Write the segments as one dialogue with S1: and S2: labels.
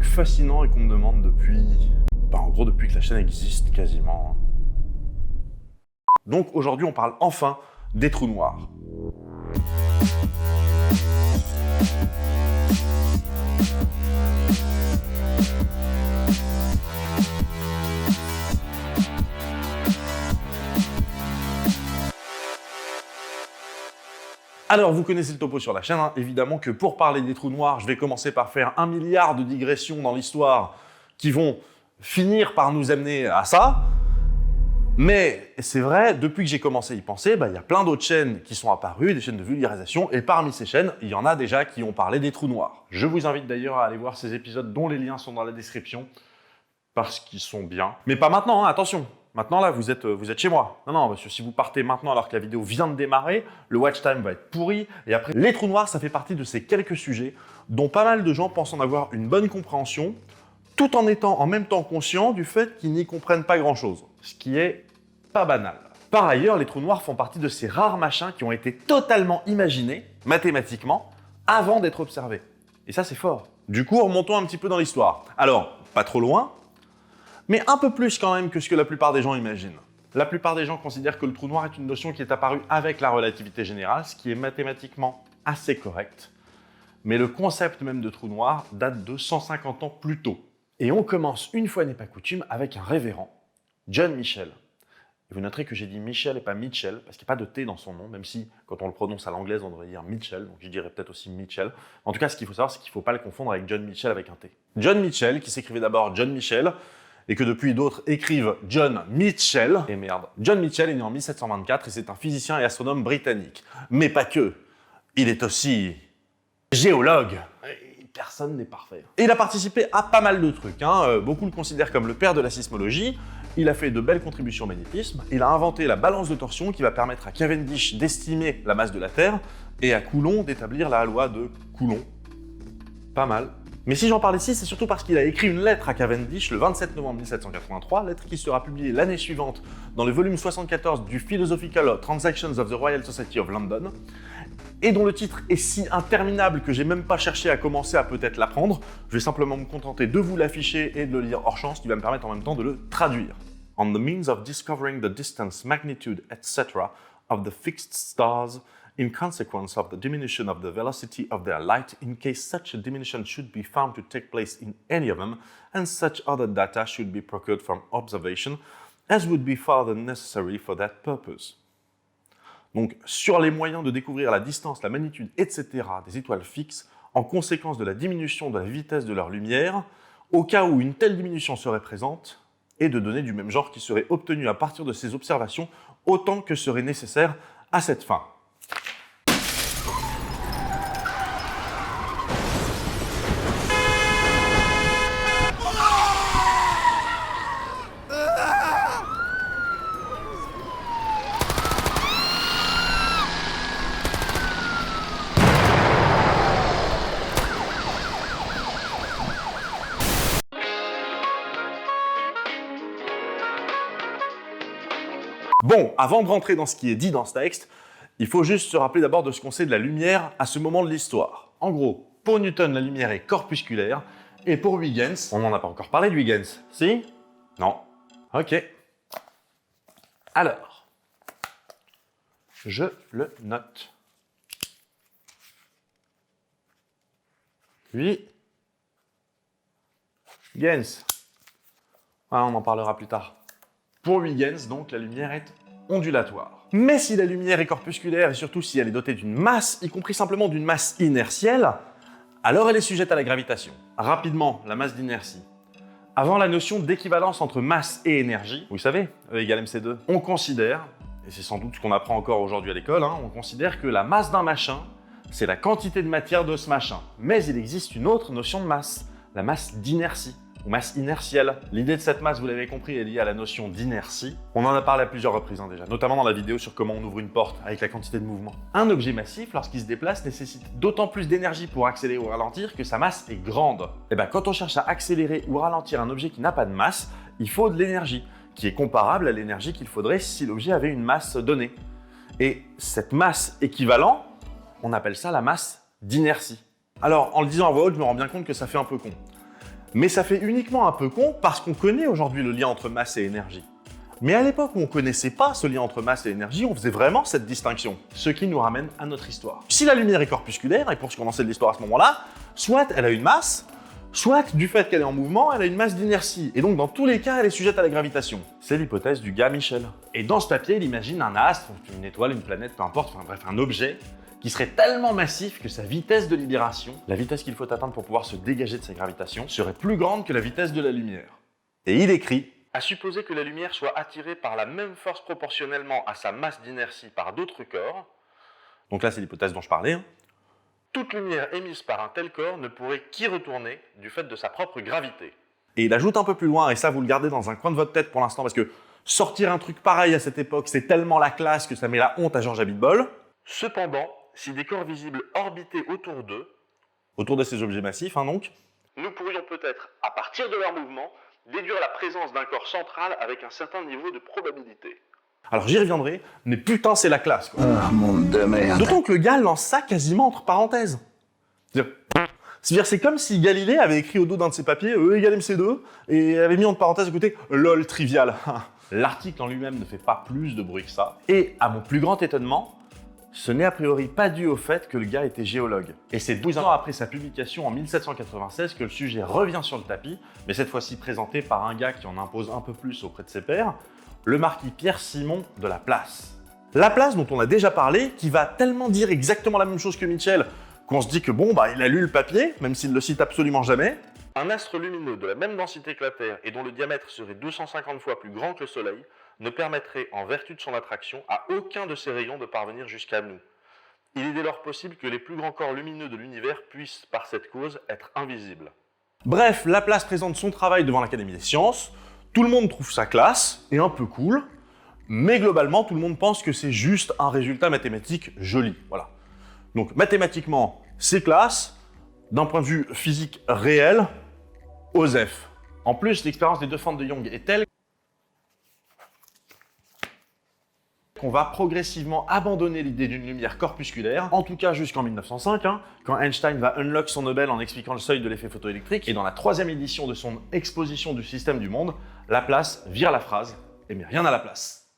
S1: truc fascinant et qu'on me demande depuis... en gros, depuis que la chaîne existe quasiment. Donc aujourd'hui, on parle enfin des trous noirs. Alors, vous connaissez le topo sur la chaîne, hein. Évidemment que pour parler des trous noirs, je vais commencer par faire 1 milliard de digressions dans l'histoire qui vont finir par nous amener à ça. Mais c'est vrai, depuis que j'ai commencé à y penser, il y a plein d'autres chaînes qui sont apparues, des chaînes de vulgarisation, et parmi ces chaînes, il y en a déjà qui ont parlé des trous noirs. Je vous invite d'ailleurs à aller voir ces épisodes dont les liens sont dans la description, parce qu'ils sont bien. Mais pas maintenant, hein, attention. Maintenant, là, vous êtes chez moi. Non, parce que si vous partez maintenant alors que la vidéo vient de démarrer, le watch time va être pourri. Et après, les trous noirs, ça fait partie de ces quelques sujets dont pas mal de gens pensent en avoir une bonne compréhension, tout en étant en même temps conscients du fait qu'ils n'y comprennent pas grand-chose, ce qui est pas banal. Par ailleurs, les trous noirs font partie de ces rares machins qui ont été totalement imaginés, mathématiquement, avant d'être observés. Et ça, c'est fort. Du coup, remontons un petit peu dans l'histoire. Alors, pas trop loin, mais un peu plus quand même que ce que la plupart des gens imaginent. La plupart des gens considèrent que le trou noir est une notion qui est apparue avec la relativité générale, ce qui est mathématiquement assez correct. Mais le concept même de trou noir date de 150 ans plus tôt. Et on commence, une fois n'est pas coutume, avec un révérend, John Michell. Et vous noterez que j'ai dit Michel et pas Mitchell, parce qu'il n'y a pas de T dans son nom, même si, quand on le prononce à l'anglaise, on devrait dire Mitchell, donc je dirais peut-être aussi Mitchell. En tout cas, ce qu'il faut savoir, c'est qu'il ne faut pas le confondre avec John Mitchell avec un T. John Mitchell, qui s'écrivait d'abord John Michel, et que depuis d'autres écrivent John Mitchell. Et merde. John Mitchell est né en 1724 et c'est un physicien et astronome britannique. Mais pas que. Il est aussi géologue. Et personne n'est parfait. Et il a participé à pas mal de trucs. Beaucoup le considèrent comme le père de la sismologie. Il a fait de belles contributions au magnétisme. Il a inventé la balance de torsion qui va permettre à Cavendish d'estimer la masse de la Terre et à Coulomb d'établir la loi de Coulomb. Pas mal. Mais si j'en parle ici, c'est surtout parce qu'il a écrit une lettre à Cavendish le 27 novembre 1783, lettre qui sera publiée l'année suivante dans le volume 74 du Philosophical Transactions of the Royal Society of London, et dont le titre est si interminable que j'ai même pas cherché à commencer à peut-être l'apprendre. Je vais simplement me contenter de vous l'afficher et de le lire hors champ, ce qui va me permettre en même temps de le traduire. On the means of discovering the distance, magnitude, etc. of the fixed stars in consequence of the diminution of the velocity of their light in case such a diminution should be found to take place in any of them, and such other data should be procured from observation as would be further necessary for that purpose. Donc, sur les moyens de découvrir la distance, la magnitude, etc. des étoiles fixes en conséquence de la diminution de la vitesse de leur lumière, au cas où une telle diminution serait présente, et de données du même genre qui seraient obtenues à partir de ces observations autant que serait nécessaire à cette fin. Bon, avant de rentrer dans ce qui est dit dans ce texte, il faut juste se rappeler d'abord de ce qu'on sait de la lumière à ce moment de l'histoire. En gros, pour Newton, la lumière est corpusculaire, et pour Huygens, on n'en a pas encore parlé de Huygens, si? Non. Ok. Alors, je le note. Huygens. Ah, on en parlera plus tard. Pour Huygens, donc, la lumière est ondulatoire. Mais si la lumière est corpusculaire, et surtout si elle est dotée d'une masse, y compris simplement d'une masse inertielle, alors elle est sujette à la gravitation. Rapidement, la masse d'inertie. Avant la notion d'équivalence entre masse et énergie, vous savez, E égale mc2, on considère, et c'est sans doute ce qu'on apprend encore aujourd'hui à l'école, on considère que la masse d'un machin, c'est la quantité de matière de ce machin. Mais il existe une autre notion de masse, la masse d'inertie, ou masse inertielle. L'idée de cette masse, vous l'avez compris, est liée à la notion d'inertie. On en a parlé à plusieurs reprises déjà, notamment dans la vidéo sur comment on ouvre une porte avec la quantité de mouvement. Un objet massif, lorsqu'il se déplace, nécessite d'autant plus d'énergie pour accélérer ou ralentir que sa masse est grande. Et bien quand on cherche à accélérer ou ralentir un objet qui n'a pas de masse, il faut de l'énergie, qui est comparable à l'énergie qu'il faudrait si l'objet avait une masse donnée. Et cette masse équivalente, on appelle ça la masse d'inertie. Alors, en le disant à voix haute, je me rends bien compte que ça fait un peu con. Mais ça fait uniquement un peu con parce qu'on connaît aujourd'hui le lien entre masse et énergie. Mais à l'époque où on ne connaissait pas ce lien entre masse et énergie, on faisait vraiment cette distinction. Ce qui nous ramène à notre histoire. Si la lumière est corpusculaire, et pour ce qu'on en sait de l'histoire à ce moment-là, soit elle a une masse, soit du fait qu'elle est en mouvement, elle a une masse d'inertie. Et donc dans tous les cas, elle est sujette à la gravitation. C'est l'hypothèse du gars Michel. Et dans ce papier, il imagine un astre, une étoile, une planète, peu importe, enfin bref, un objet qui serait tellement massif que sa vitesse de libération, la vitesse qu'il faut atteindre pour pouvoir se dégager de sa gravitation, serait plus grande que la vitesse de la lumière. Et il écrit: à supposer que la lumière soit attirée par la même force proportionnellement à sa masse d'inertie par d'autres corps, donc là c'est l'hypothèse dont je parlais, toute lumière émise par un tel corps ne pourrait qu'y retourner du fait de sa propre gravité. Et il ajoute un peu plus loin, et ça vous le gardez dans un coin de votre tête pour l'instant, parce que sortir un truc pareil à cette époque, c'est tellement la classe que ça met la honte à Georges Abitbol. Cependant, si des corps visibles orbitaient autour d'eux, autour de ces objets massifs donc, nous pourrions peut-être, à partir de leur mouvement, déduire la présence d'un corps central avec un certain niveau de probabilité. Alors j'y reviendrai, mais putain c'est la classe quoi.
S2: Ah, monde de merde.
S1: D'autant que le gars lance ça quasiment entre parenthèses. C'est-à-dire c'est comme si Galilée avait écrit au dos d'un de ses papiers E égale MC2 et avait mis entre parenthèses à côté LOL trivial. L'article en lui-même ne fait pas plus de bruit que ça. Et à mon plus grand étonnement, ce n'est a priori pas dû au fait que le gars était géologue. Et c'est 12 ans après sa publication en 1796 que le sujet revient sur le tapis, mais cette fois-ci présenté par un gars qui en impose un peu plus auprès de ses pairs, le marquis Pierre Simon de Laplace. Laplace dont on a déjà parlé, qui va tellement dire exactement la même chose que Mitchell, qu'on se dit que bon, il a lu le papier, même s'il ne le cite absolument jamais. Un astre lumineux de la même densité que la Terre et dont le diamètre serait 250 fois plus grand que le Soleil ne permettrait, en vertu de son attraction, à aucun de ses rayons de parvenir jusqu'à nous. Il est dès lors possible que les plus grands corps lumineux de l'univers puissent, par cette cause, être invisibles. Bref, Laplace présente son travail devant l'Académie des sciences, tout le monde trouve ça classe et un peu cool, mais globalement, tout le monde pense que c'est juste un résultat mathématique joli. Voilà. Donc mathématiquement, c'est classe, d'un point de vue physique réel, OSEF. En plus, l'expérience des deux fentes de Young est telle qu'on va progressivement abandonner l'idée d'une lumière corpusculaire, en tout cas jusqu'en 1905, quand Einstein va unlock son Nobel en expliquant le seuil de l'effet photoélectrique, et dans la 3e édition de son exposition du système du monde, Laplace vire la phrase et met rien à la place.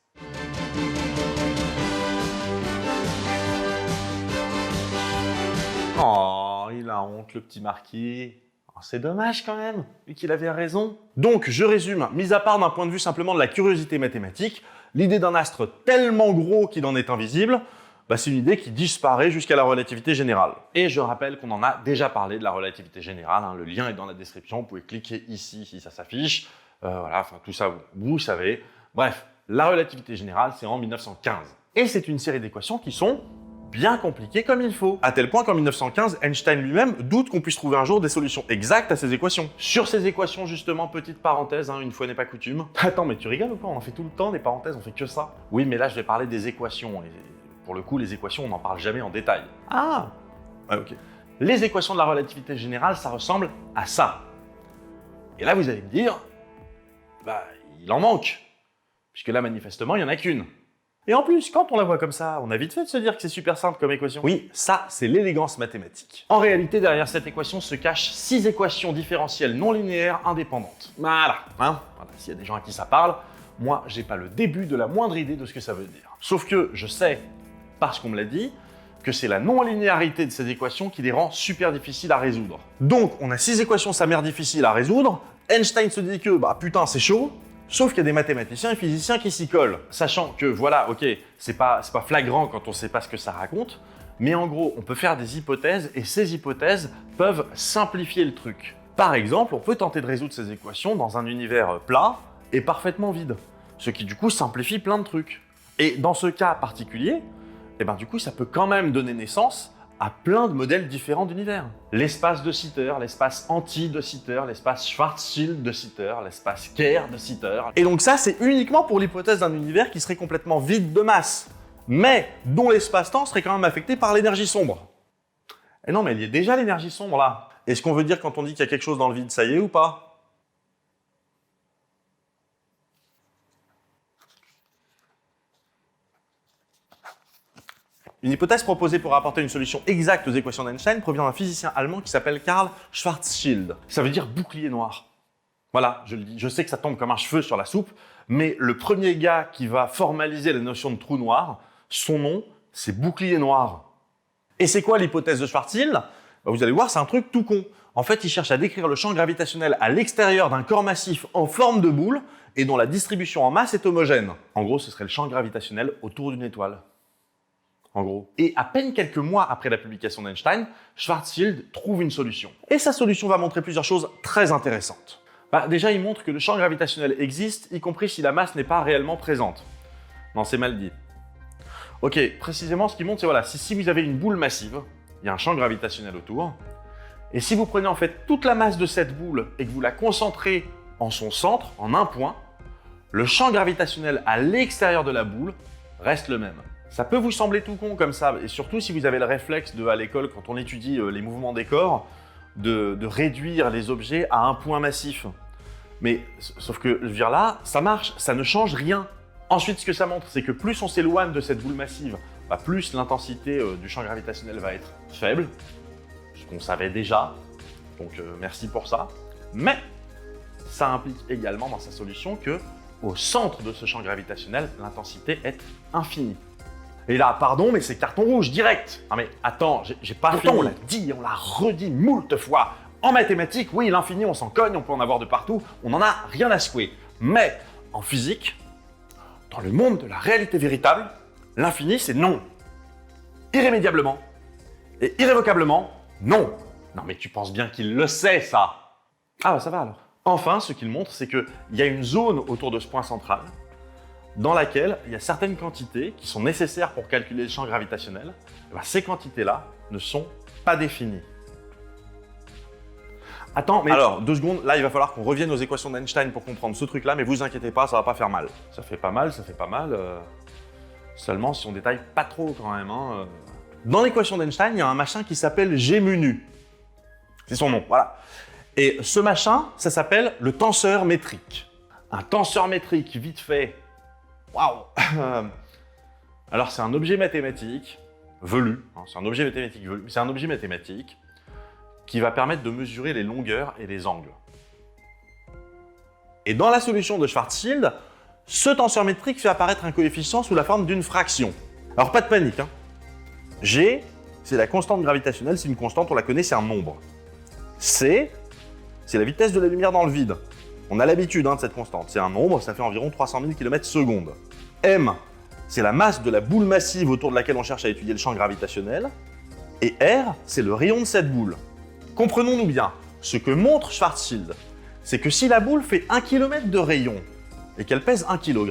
S1: Oh, il a honte le petit marquis. Oh, c'est dommage quand même, vu qu'il avait raison. Donc, je résume, mis à part d'un point de vue simplement de la curiosité mathématique, l'idée d'un astre tellement gros qu'il en est invisible, c'est une idée qui disparaît jusqu'à la relativité générale. Et je rappelle qu'on en a déjà parlé de la relativité générale, le lien est dans la description, vous pouvez cliquer ici si ça s'affiche, voilà, enfin tout ça vous savez. Bref, la relativité générale c'est en 1915. Et c'est une série d'équations qui sont bien compliquées comme il faut. À tel point qu'en 1915, Einstein lui-même doute qu'on puisse trouver un jour des solutions exactes à ces équations. Sur ces équations, justement, petite parenthèse, une fois n'est pas coutume. Attends, mais tu rigoles ou quoi? On en fait tout le temps des parenthèses, on fait que ça. Oui, mais là, je vais parler des équations. Et pour le coup, les équations, on n'en parle jamais en détail. Ah ouais, ok. Les équations de la relativité générale, ça ressemble à ça. Et là, vous allez me dire, il en manque. Puisque là, manifestement, il n'y en a qu'une. Et en plus, quand on la voit comme ça, on a vite fait de se dire que c'est super simple comme équation. Oui, ça, c'est l'élégance mathématique. En réalité, derrière cette équation se cachent 6 équations différentielles non linéaires indépendantes. Voilà, voilà, s'il y a des gens à qui ça parle, moi, j'ai pas le début de la moindre idée de ce que ça veut dire. Sauf que je sais, parce qu'on me l'a dit, que c'est la non-linéarité de ces équations qui les rend super difficiles à résoudre. Donc, on a 6 équations sa mère difficiles à résoudre, Einstein se dit que, putain, c'est chaud, sauf qu'il y a des mathématiciens et physiciens qui s'y collent. Sachant que, voilà, ok, c'est pas flagrant quand on sait pas ce que ça raconte, mais en gros, on peut faire des hypothèses, et ces hypothèses peuvent simplifier le truc. Par exemple, on peut tenter de résoudre ces équations dans un univers plat et parfaitement vide, ce qui du coup simplifie plein de trucs. Et dans ce cas particulier, du coup, ça peut quand même donner naissance à plein de modèles différents d'univers. L'espace de Sitter, l'espace anti de Sitter, l'espace Schwarzschild de Sitter, l'espace Kerr de Sitter. Et donc ça, c'est uniquement pour l'hypothèse d'un univers qui serait complètement vide de masse, mais dont l'espace-temps serait quand même affecté par l'énergie sombre. Et non, mais il y a déjà l'énergie sombre là. Est-ce qu'on veut dire quand on dit qu'il y a quelque chose dans le vide, ça y est ou pas? Une hypothèse proposée pour apporter une solution exacte aux équations d'Einstein provient d'un physicien allemand qui s'appelle Karl Schwarzschild. Ça veut dire bouclier noir. Voilà, je le dis, je sais que ça tombe comme un cheveu sur la soupe, mais le premier gars qui va formaliser la notion de trou noir, son nom, c'est bouclier noir. Et c'est quoi l'hypothèse de Schwarzschild? Vous allez voir, c'est un truc tout con. En fait, il cherche à décrire le champ gravitationnel à l'extérieur d'un corps massif en forme de boule et dont la distribution en masse est homogène. En gros, ce serait le champ gravitationnel autour d'une étoile. En gros. Et à peine quelques mois après la publication d'Einstein, Schwarzschild trouve une solution. Et sa solution va montrer plusieurs choses très intéressantes. Déjà, il montre que le champ gravitationnel existe, y compris si la masse n'est pas réellement présente. Non, c'est mal dit. Ok, précisément, ce qu'il montre, c'est voilà, si vous avez une boule massive, il y a un champ gravitationnel autour, et si vous prenez en fait toute la masse de cette boule et que vous la concentrez en son centre, en un point, le champ gravitationnel à l'extérieur de la boule reste le même. Ça peut vous sembler tout con comme ça, et surtout si vous avez le réflexe à l'école, quand on étudie les mouvements des corps, de réduire les objets à un point massif. Mais sauf que, je veux dire là, ça marche, ça ne change rien. Ensuite, ce que ça montre, c'est que plus on s'éloigne de cette boule massive, plus l'intensité du champ gravitationnel va être faible, ce qu'on savait déjà, donc merci pour ça. Mais ça implique également dans sa solution que, au centre de ce champ gravitationnel, l'intensité est infinie. Et là, pardon, mais c'est carton rouge, direct. Ah mais attends, j'ai pas fini. On l'a dit, on l'a redit moult fois. En mathématiques, oui, l'infini, on s'en cogne, on peut en avoir de partout, on n'en a rien à secouer. Mais en physique, dans le monde de la réalité véritable, l'infini, c'est non. Irrémédiablement. Et irrévocablement, non. Non mais tu penses bien qu'il le sait, ça. Ah bah ça va alors. Enfin, ce qu'il montre, c'est qu'il y a une zone autour de ce point central dans laquelle il y a certaines quantités qui sont nécessaires pour calculer le champ gravitationnel. Et ces quantités-là ne sont pas définies. Attends, mais... Alors, 2 secondes, là il va falloir qu'on revienne aux équations d'Einstein pour comprendre ce truc-là, mais vous inquiétez pas, ça va pas faire mal. Ça fait pas mal, seulement si on détaille pas trop quand même. Dans l'équation d'Einstein, il y a un machin qui s'appelle G mu nu. C'est son nom, voilà. Et ce machin, ça s'appelle le tenseur métrique. Un tenseur métrique, vite fait. Waouh. Alors c'est un objet mathématique velu, c'est un objet mathématique velu, c'est un objet mathématique qui va permettre de mesurer les longueurs et les angles. Et dans la solution de Schwarzschild, ce tenseur métrique fait apparaître un coefficient sous la forme d'une fraction. Alors pas de panique, G, c'est la constante gravitationnelle, c'est une constante, on la connaît, c'est un nombre. C, c'est la vitesse de la lumière dans le vide. On a l'habitude de cette constante, c'est un nombre, ça fait environ 300 000 km/s. M, c'est la masse de la boule massive autour de laquelle on cherche à étudier le champ gravitationnel. Et R, c'est le rayon de cette boule. Comprenons-nous bien, ce que montre Schwarzschild, c'est que si la boule fait 1 km de rayon et qu'elle pèse 1 kg,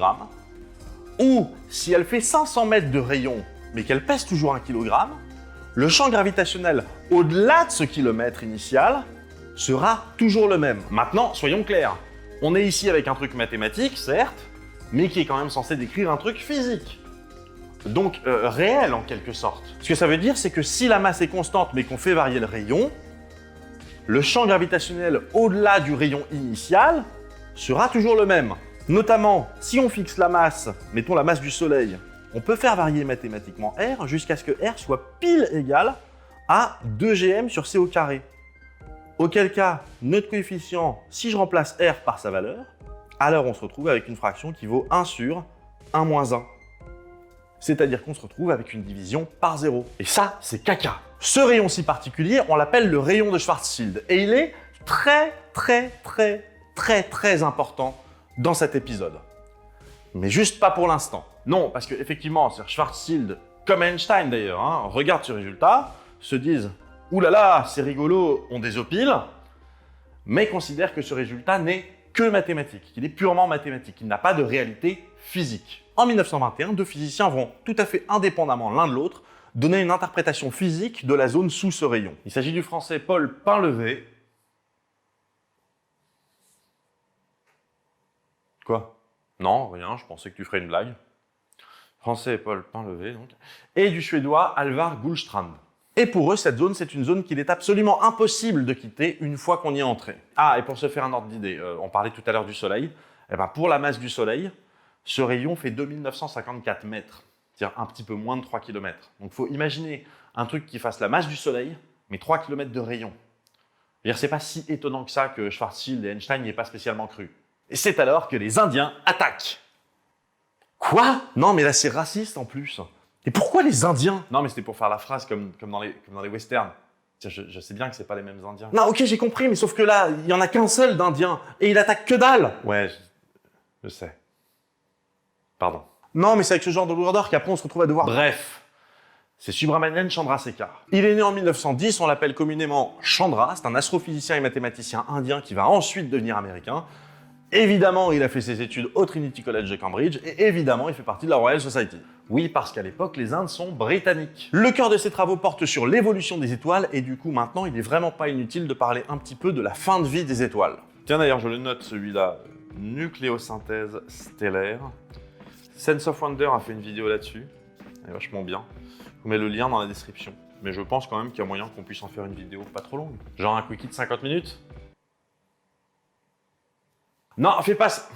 S1: ou si elle fait 500 mètres de rayon mais qu'elle pèse toujours 1 kg, le champ gravitationnel au-delà de ce kilomètre initial sera toujours le même. Maintenant, soyons clairs, on est ici avec un truc mathématique, certes, mais qui est quand même censé décrire un truc physique. Donc réel en quelque sorte. Ce que ça veut dire, c'est que si la masse est constante mais qu'on fait varier le rayon, le champ gravitationnel au-delà du rayon initial sera toujours le même. Notamment, si on fixe la masse, mettons la masse du Soleil, on peut faire varier mathématiquement R jusqu'à ce que R soit pile égal à 2gm sur c au carré. Auquel cas, notre coefficient, si je remplace R par sa valeur, alors on se retrouve avec une fraction qui vaut 1 sur 1 moins 1. C'est-à-dire qu'on se retrouve avec une division par 0. Et ça, c'est caca. Ce rayon si particulier, on l'appelle le rayon de Schwarzschild. Et il est très important dans cet épisode. Mais juste pas pour l'instant. Non, parce qu'effectivement, Schwarzschild, comme Einstein d'ailleurs, regarde ce résultat, se disent « Ouh là là, c'est rigolo, on désopile », mais considèrent que ce résultat n'est que mathématique, qu'il est purement mathématique, qu'il n'a pas de réalité physique. En 1921, 2 physiciens vont tout à fait indépendamment l'un de l'autre donner une interprétation physique de la zone sous ce rayon. Il s'agit du français Paul Painlevé. Quoi? Non, rien, je pensais que tu ferais une blague. Français Paul Painlevé, donc. Et du suédois Alvar Gullstrand. Et pour eux, cette zone, c'est une zone qu'il est absolument impossible de quitter une fois qu'on y est entré. Ah, et pour se faire un ordre d'idée, on parlait tout à l'heure du Soleil, pour la masse du Soleil, ce rayon fait 2954 mètres. c'est-à-dire un petit peu moins de 3 km. Donc il faut imaginer un truc qui fasse la masse du Soleil, mais 3 km de rayon. C'est pas si étonnant que ça que Schwarzschild et Einstein n'y aient pas spécialement cru. Et c'est alors que les Indiens attaquent. Quoi? Non, mais là c'est raciste en plus. Et pourquoi les Indiens? Non, mais c'était pour faire la phrase comme dans les westerns. Je sais bien que c'est pas les mêmes Indiens. Non, ok, j'ai compris, mais sauf que là, il y en a qu'un seul d'Indien, et il attaque que dalle. Ouais, je sais. Pardon. Non, mais c'est avec ce genre de lourdeur qu'après on se retrouve à devoir... Bref, c'est Subrahmanyam Chandrasekhar. Il est né en 1910, on l'appelle communément Chandra, c'est un astrophysicien et mathématicien indien qui va ensuite devenir américain. Évidemment, il a fait ses études au Trinity College de Cambridge, et évidemment, il fait partie de la Royal Society. Oui, parce qu'à l'époque, les Indes sont britanniques. Le cœur de ses travaux porte sur l'évolution des étoiles, et du coup, maintenant, il n'est vraiment pas inutile de parler un petit peu de la fin de vie des étoiles. Tiens, d'ailleurs, je le note, celui-là, nucléosynthèse stellaire. Sense of Wonder a fait une vidéo là-dessus, elle est vachement bien. Je vous mets le lien dans la description. Mais je pense quand même qu'il y a moyen qu'on puisse en faire une vidéo pas trop longue. Genre un quickie de 50 minutes. Non, fais pas ça.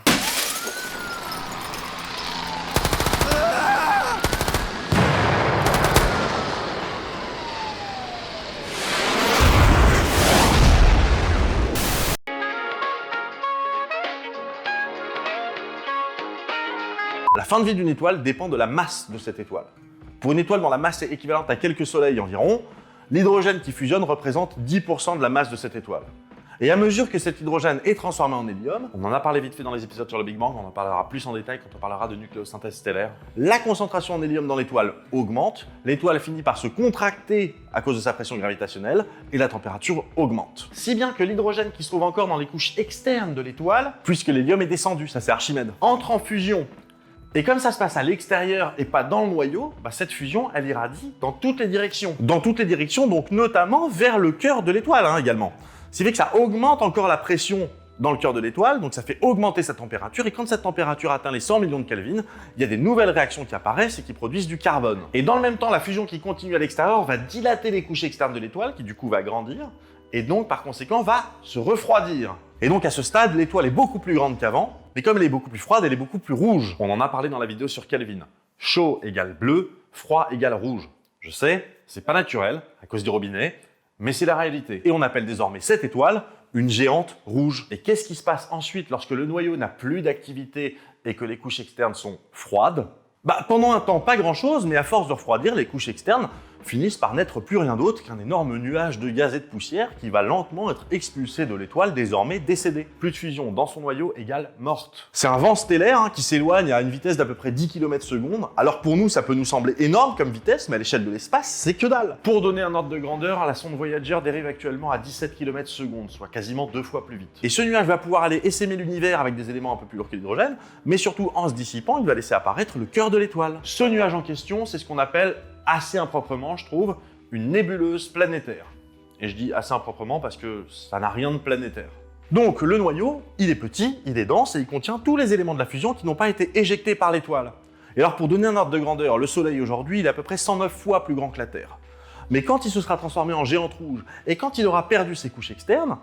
S1: La fin de vie d'une étoile dépend de la masse de cette étoile. Pour une étoile dont la masse est équivalente à quelques soleils environ, l'hydrogène qui fusionne représente 10% de la masse de cette étoile. Et à mesure que cet hydrogène est transformé en hélium, on en a parlé vite fait dans les épisodes sur le Big Bang, on en parlera plus en détail quand on parlera de nucléosynthèse stellaire, la concentration en hélium dans l'étoile augmente, l'étoile finit par se contracter à cause de sa pression gravitationnelle, et la température augmente. Si bien que l'hydrogène qui se trouve encore dans les couches externes de l'étoile, puisque l'hélium est descendu, ça c'est Archimède, entre en fusion. Et comme ça se passe à l'extérieur et pas dans le noyau, cette fusion, elle irradie dans toutes les directions. Dans toutes les directions, donc notamment vers le cœur de l'étoile également. Ce qui fait que ça augmente encore la pression dans le cœur de l'étoile, donc ça fait augmenter sa température, et quand cette température atteint les 100 millions de Kelvin, il y a des nouvelles réactions qui apparaissent et qui produisent du carbone. Et dans le même temps, la fusion qui continue à l'extérieur va dilater les couches externes de l'étoile, qui du coup va grandir, et donc par conséquent va se refroidir. Et donc à ce stade, l'étoile est beaucoup plus grande qu'avant, mais comme elle est beaucoup plus froide, elle est beaucoup plus rouge. On en a parlé dans la vidéo sur Kelvin. Chaud égale bleu, froid égale rouge. Je sais, c'est pas naturel, à cause du robinet, mais c'est la réalité. Et on appelle désormais cette étoile une géante rouge. Et qu'est-ce qui se passe ensuite lorsque le noyau n'a plus d'activité et que les couches externes sont froides? Pendant un temps, pas grand-chose, mais à force de refroidir, les couches externes finissent par n'être plus rien d'autre qu'un énorme nuage de gaz et de poussière qui va lentement être expulsé de l'étoile désormais décédée. Plus de fusion dans son noyau égale morte. C'est un vent stellaire qui s'éloigne à une vitesse d'à peu près 10 km/s. Alors pour nous, ça peut nous sembler énorme comme vitesse, mais à l'échelle de l'espace, c'est que dalle. Pour donner un ordre de grandeur, la sonde Voyager dérive actuellement à 17 km/s, soit quasiment 2 fois plus vite. Et ce nuage va pouvoir aller essaimer l'univers avec des éléments un peu plus lourds que l'hydrogène, mais surtout en se dissipant, il va laisser apparaître le cœur de l'étoile. Ce nuage en question, c'est ce qu'on appelle assez improprement, je trouve, une nébuleuse planétaire. Et je dis assez improprement parce que ça n'a rien de planétaire. Donc le noyau, il est petit, il est dense et il contient tous les éléments de la fusion qui n'ont pas été éjectés par l'étoile. Et alors pour donner un ordre de grandeur, le Soleil aujourd'hui, il est à peu près 109 fois plus grand que la Terre. Mais quand il se sera transformé en géante rouge et quand il aura perdu ses couches externes,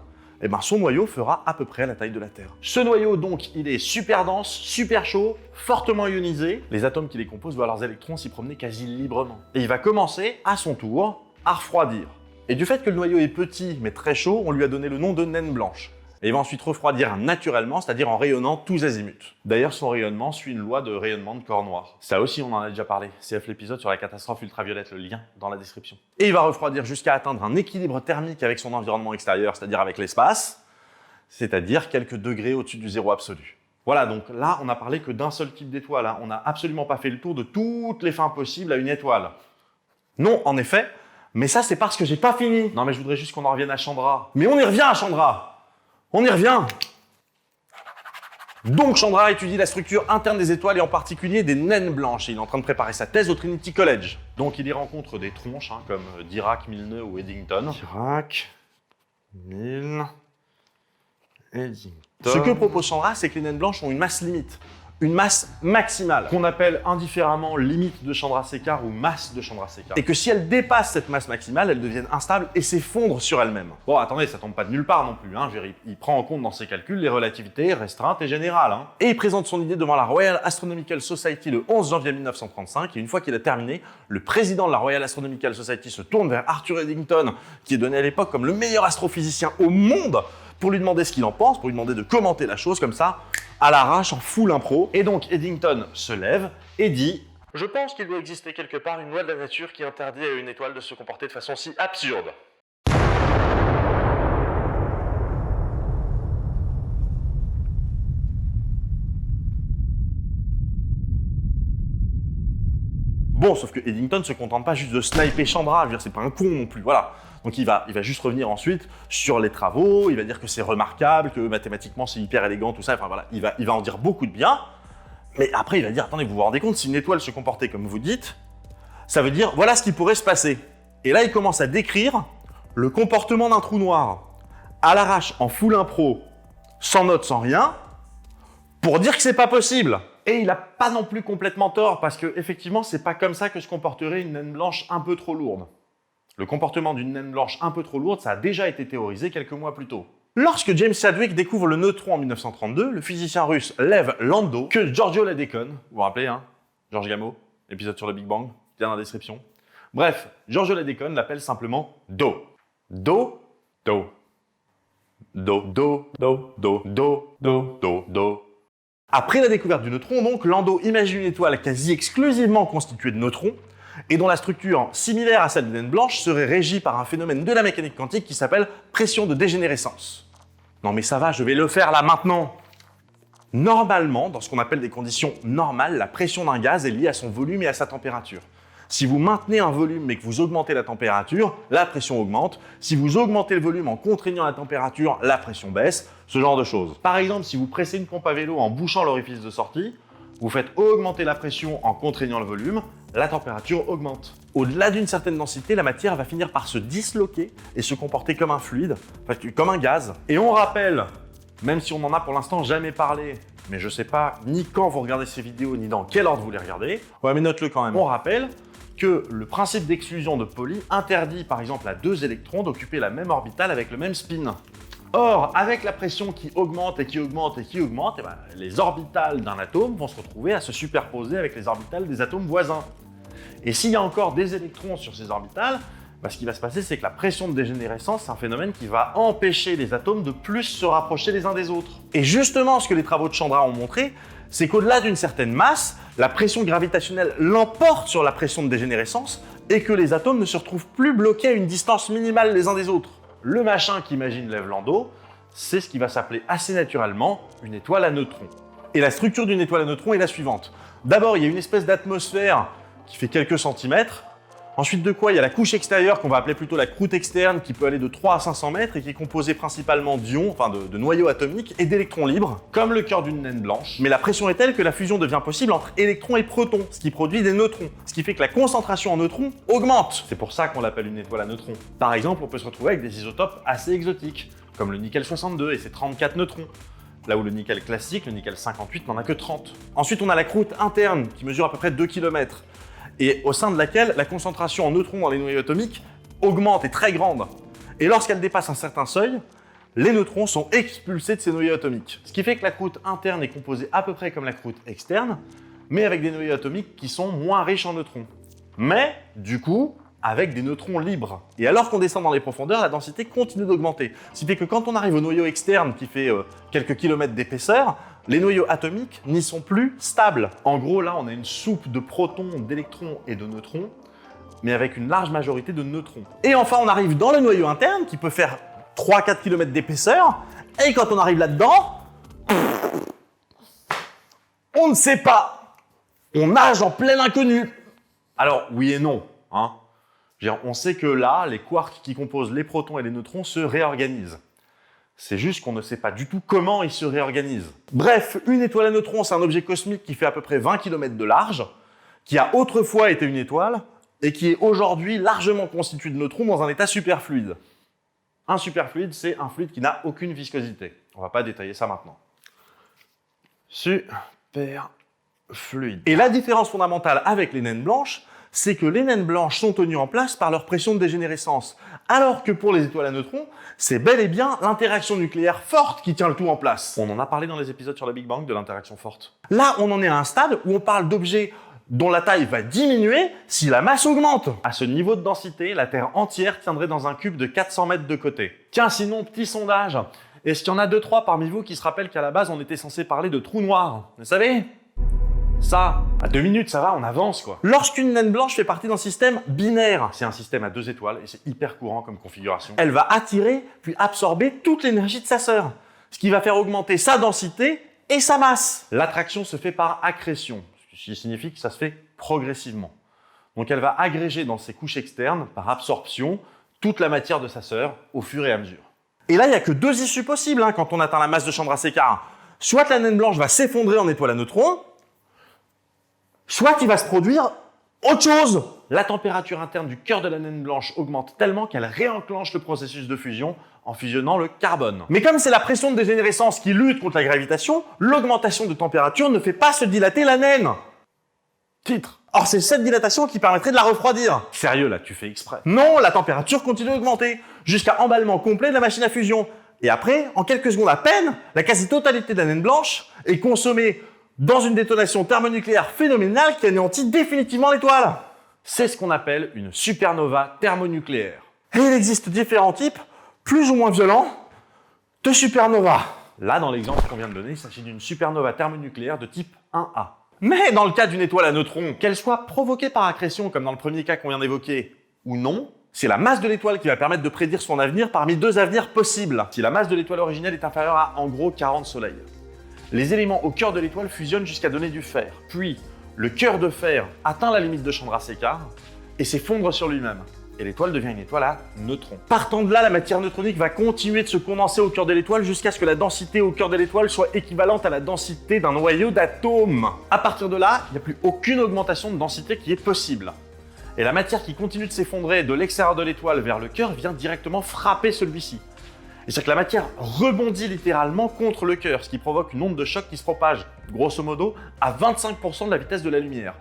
S1: son noyau fera à peu près la taille de la Terre. Ce noyau, donc, il est super dense, super chaud, fortement ionisé. Les atomes qui les composent voient leurs électrons s'y promener quasi librement. Et il va commencer, à son tour, à refroidir. Et du fait que le noyau est petit mais très chaud, on lui a donné le nom de naine blanche. Et il va ensuite refroidir naturellement, c'est-à-dire en rayonnant tous azimuts. D'ailleurs, son rayonnement suit une loi de rayonnement de corps noir. Ça aussi, on en a déjà parlé. CF l'épisode sur la catastrophe ultraviolette, le lien dans la description. Et il va refroidir jusqu'à atteindre un équilibre thermique avec son environnement extérieur, c'est-à-dire avec l'espace, c'est-à-dire quelques degrés au-dessus du zéro absolu. Voilà, donc là, on n'a parlé que d'un seul type d'étoile. On n'a absolument pas fait le tour de toutes les fins possibles à une étoile. Non, en effet, mais ça, c'est parce que j'ai pas fini. Non, mais je voudrais juste qu'on en revienne à Chandra. Mais on y revient à Chandra! On y revient. Donc Chandra étudie la structure interne des étoiles et en particulier des naines blanches. Et il est en train de préparer sa thèse au Trinity College. Donc il y rencontre des tronches comme Dirac, Milne ou Eddington. Dirac, Milne, Eddington. Ce que propose Chandra, c'est que les naines blanches ont une masse limite. une masse maximale, qu'on appelle indifféremment limite de Chandrasekhar ou masse de Chandrasekhar. Et que si elle dépasse cette masse maximale, elle devient instable et s'effondre sur elle-même. Bon, attendez, ça tombe pas de nulle part non plus, hein. Il prend en compte dans ses calculs les relativités restreintes et générales. Hein. Et il présente son idée devant la Royal Astronomical Society le 11 janvier 1935, et une fois qu'il a terminé, le président de la Royal Astronomical Society se tourne vers Arthur Eddington, qui est donné à l'époque comme le meilleur astrophysicien au monde, pour lui demander ce qu'il en pense, pour lui demander de commenter la chose comme ça, à l'arrache, en full impro. Et donc Eddington se lève et dit « Je pense qu'il doit exister quelque part une loi de la nature qui interdit à une étoile de se comporter de façon si absurde. » Bon, sauf que Eddington ne se contente pas juste de sniper Chandra, je veux dire, c'est pas un con non plus, voilà. Donc il va juste revenir ensuite sur les travaux, il va dire que c'est remarquable, que mathématiquement c'est hyper élégant, tout ça, enfin voilà, il va en dire beaucoup de bien, mais après il va dire, attendez, vous vous rendez compte, si une étoile se comportait comme vous dites, ça veut dire, voilà ce qui pourrait se passer. Et là il commence à décrire le comportement d'un trou noir, à l'arrache, en full impro, sans notes, sans rien, pour dire que c'est pas possible. Et il n'a pas non plus complètement tort, parce que effectivement, c'est pas comme ça que se comporterait une naine blanche un peu trop lourde. Le comportement d'une naine blanche un peu trop lourde, ça a déjà été théorisé quelques mois plus tôt. Lorsque James Chadwick découvre le neutron en 1932, le physicien russe Lev Landau, que Giorgio Ladekon, vous vous rappelez, hein, Georges Gamow, épisode sur le Big Bang, bien dans la description. Bref, Giorgio Ladekon l'appelle simplement Do. Do, Do. Do, Do, Do, Do, Do, Do, Do, Do. Après la découverte du neutron, donc, Landau imagine une étoile quasi exclusivement constituée de neutrons et dont la structure, similaire à celle d'une naine blanche, serait régie par un phénomène de la mécanique quantique qui s'appelle pression de dégénérescence. Non mais ça va, je vais le faire là maintenant. Normalement, dans ce qu'on appelle des conditions normales, la pression d'un gaz est liée à son volume et à sa température. Si vous maintenez un volume mais que vous augmentez la température, la pression augmente. Si vous augmentez le volume en contraignant la température, la pression baisse, ce genre de choses. Par exemple, si vous pressez une pompe à vélo en bouchant l'orifice de sortie, vous faites augmenter la pression en contraignant le volume, la température augmente. Au-delà d'une certaine densité, la matière va finir par se disloquer et se comporter comme un fluide, comme un gaz. Et on rappelle, même si on n'en a pour l'instant jamais parlé, mais je sais pas ni quand vous regardez ces vidéos, ni dans quel ordre vous les regardez, ouais mais note-le quand même. On rappelle que le principe d'exclusion de Pauli interdit par exemple à deux électrons d'occuper la même orbitale avec le même spin. Or, avec la pression qui augmente et qui augmente et qui augmente, les orbitales d'un atome vont se retrouver à se superposer avec les orbitales des atomes voisins. Et s'il y a encore des électrons sur ces orbitales, ce qui va se passer, c'est que la pression de dégénérescence, c'est un phénomène qui va empêcher les atomes de plus se rapprocher les uns des autres. Et justement, ce que les travaux de Chandra ont montré, c'est qu'au-delà d'une certaine masse, la pression gravitationnelle l'emporte sur la pression de dégénérescence et que les atomes ne se retrouvent plus bloqués à une distance minimale les uns des autres. Le machin qu'imagine Lev Landau, c'est ce qui va s'appeler assez naturellement une étoile à neutrons. Et la structure d'une étoile à neutrons est la suivante. D'abord, il y a une espèce d'atmosphère qui fait quelques centimètres. Ensuite de quoi, il y a la couche extérieure qu'on va appeler plutôt la croûte externe qui peut aller de 3 à 500 mètres et qui est composée principalement d'ions, enfin de noyaux atomiques et d'électrons libres, comme le cœur d'une naine blanche. Mais la pression est telle que la fusion devient possible entre électrons et protons, ce qui produit des neutrons, ce qui fait que la concentration en neutrons augmente. C'est pour ça qu'on l'appelle une étoile à neutrons. Par exemple, on peut se retrouver avec des isotopes assez exotiques, comme le nickel 62 et ses 34 neutrons. Là où le nickel classique, le nickel 58, n'en a que 30. Ensuite, on a la croûte interne qui mesure à peu près 2 km. Et au sein de laquelle la concentration en neutrons dans les noyaux atomiques augmente, est très grande. Et lorsqu'elle dépasse un certain seuil, les neutrons sont expulsés de ces noyaux atomiques. Ce qui fait que la croûte interne est composée à peu près comme la croûte externe, mais avec des noyaux atomiques qui sont moins riches en neutrons. Mais, du coup, avec des neutrons libres. Et alors qu'on descend dans les profondeurs, la densité continue d'augmenter. Ce qui fait que quand on arrive au noyau externe qui fait quelques kilomètres d'épaisseur, les noyaux atomiques n'y sont plus stables. En gros, là, on a une soupe de protons, d'électrons et de neutrons, mais avec une large majorité de neutrons. Et enfin, on arrive dans le noyau interne, qui peut faire 3-4 km d'épaisseur, et quand on arrive là-dedans, on ne sait pas. On nage en plein inconnu. Alors, oui et non, hein. On sait que là, les quarks qui composent les protons et les neutrons se réorganisent. C'est juste qu'on ne sait pas du tout comment ils se réorganisent. Bref, une étoile à neutrons, c'est un objet cosmique qui fait à peu près 20 km de large, qui a autrefois été une étoile, et qui est aujourd'hui largement constitué de neutrons dans un état superfluide. Un superfluide, c'est un fluide qui n'a aucune viscosité. On ne va pas détailler ça maintenant. hyper fluide. Et la différence fondamentale avec les naines blanches, c'est que les naines blanches sont tenues en place par leur pression de dégénérescence, alors que pour les étoiles à neutrons, c'est bel et bien l'interaction nucléaire forte qui tient le tout en place. On en a parlé dans les épisodes sur le Big Bang de l'interaction forte. Là, on en est à un stade où on parle d'objets dont la taille va diminuer si la masse augmente. À ce niveau de densité, la Terre entière tiendrait dans un cube de 400 mètres de côté. Tiens, sinon, petit sondage, est-ce qu'il y en a 2-3 parmi vous qui se rappellent qu'à la base, on était censé parler de trous noirs? Vous savez? Ça, à 2 minutes, ça va, on avance quoi. Lorsqu'une naine blanche fait partie d'un système binaire, c'est un système à 2 étoiles et c'est hyper courant comme configuration, elle va attirer puis absorber toute l'énergie de sa sœur, ce qui va faire augmenter sa densité et sa masse. L'attraction se fait par accrétion, ce qui signifie que ça se fait progressivement. Donc elle va agréger dans ses couches externes, par absorption, toute la matière de sa sœur au fur et à mesure. Et là, il n'y a que 2 issues possibles quand on atteint la masse de Chandrasekhar. Soit la naine blanche va s'effondrer en étoile à neutrons, soit il va se produire autre chose. La température interne du cœur de la naine blanche augmente tellement qu'elle réenclenche le processus de fusion en fusionnant le carbone. Mais comme c'est la pression de dégénérescence qui lutte contre la gravitation, l'augmentation de température ne fait pas se dilater la naine. Titre. Or, c'est cette dilatation qui permettrait de la refroidir. Sérieux, là, tu fais exprès. Non, la température continue d'augmenter, jusqu'à emballement complet de la machine à fusion. Et après, en quelques secondes à peine, la quasi-totalité de la naine blanche est consommée dans une détonation thermonucléaire phénoménale qui anéantit définitivement l'étoile. C'est ce qu'on appelle une supernova thermonucléaire. Et il existe différents types, plus ou moins violents, de supernova. Là, dans l'exemple qu'on vient de donner, il s'agit d'une supernova thermonucléaire de type 1A. Mais dans le cas d'une étoile à neutrons, qu'elle soit provoquée par accrétion, comme dans le premier cas qu'on vient d'évoquer, ou non, c'est la masse de l'étoile qui va permettre de prédire son avenir parmi 2 avenirs possibles. Si la masse de l'étoile originelle est inférieure à, en gros, 40 soleils. Les éléments au cœur de l'étoile fusionnent jusqu'à donner du fer. Puis, le cœur de fer atteint la limite de Chandrasekhar et s'effondre sur lui-même. Et l'étoile devient une étoile à neutrons. Partant de là, la matière neutronique va continuer de se condenser au cœur de l'étoile jusqu'à ce que la densité au cœur de l'étoile soit équivalente à la densité d'un noyau d'atomes. À partir de là, il n'y a plus aucune augmentation de densité qui est possible. Et la matière qui continue de s'effondrer de l'extérieur de l'étoile vers le cœur vient directement frapper celui-ci. Et c'est que la matière rebondit littéralement contre le cœur, ce qui provoque une onde de choc qui se propage, grosso modo, à 25% de la vitesse de la lumière.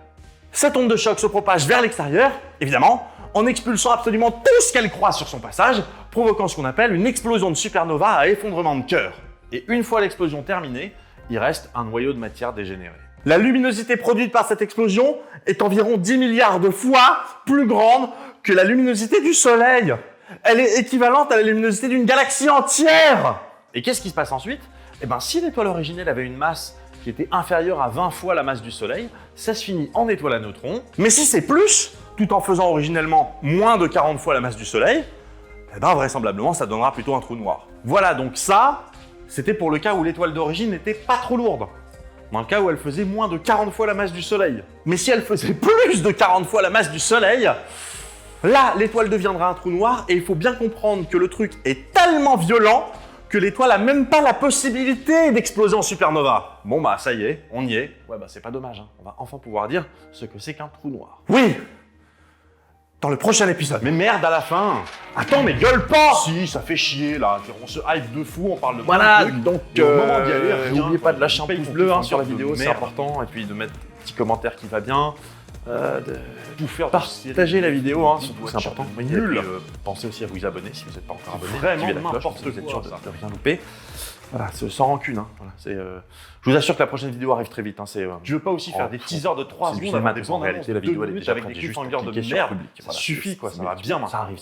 S1: Cette onde de choc se propage vers l'extérieur, évidemment, en expulsant absolument tout ce qu'elle croise sur son passage, provoquant ce qu'on appelle une explosion de supernova à effondrement de cœur. Et une fois l'explosion terminée, il reste un noyau de matière dégénéré. La luminosité produite par cette explosion est environ 10 milliards de fois plus grande que la luminosité du Soleil. Elle est équivalente à la luminosité d'une galaxie entière. Et qu'est-ce qui se passe ensuite? Eh bien, si l'étoile originelle avait une masse qui était inférieure à 20 fois la masse du Soleil, ça se finit en étoile à neutrons. Mais si c'est plus, tout en faisant originellement moins de 40 fois la masse du Soleil, eh ben vraisemblablement, ça donnera plutôt un trou noir. Voilà, donc ça, c'était pour le cas où l'étoile d'origine n'était pas trop lourde. Dans le cas où elle faisait moins de 40 fois la masse du Soleil. Mais si elle faisait plus de 40 fois la masse du Soleil, là, l'étoile deviendra un trou noir et il faut bien comprendre que le truc est tellement violent que l'étoile a même pas la possibilité d'exploser en supernova. Bon bah ça y est, on y est. Ouais bah c'est pas dommage, hein. On va enfin pouvoir dire ce que c'est qu'un trou noir. Oui, dans le prochain épisode. Mais merde à la fin. Attends mais gueule pas. Si, ça fait chier là, on se hype de fou, on parle de
S2: Voilà,
S1: trucs.
S2: donc
S1: Et au moment d'y aller,
S2: n'oubliez pas de lâcher un pouce bleu
S1: sur la vidéo, c'est
S2: merde.
S1: important, et puis de mettre un petit commentaire qui va bien. De vous faire partager la vidéo, surtout c'est important. Nul. Pensez aussi à vous abonner si vous n'êtes pas encore abonné. Vraiment n'importe quoi, vous êtes sûr de rien louper. Voilà, c'est sans rancune. Voilà, je vous assure que la prochaine vidéo arrive très vite. Je veux pas aussi faire des teasers de 3 secondes avant des bandes annonces de 2 minutes avec des cliffhangers de merde. Ça suffit quoi, ça va bien. Ça arrive.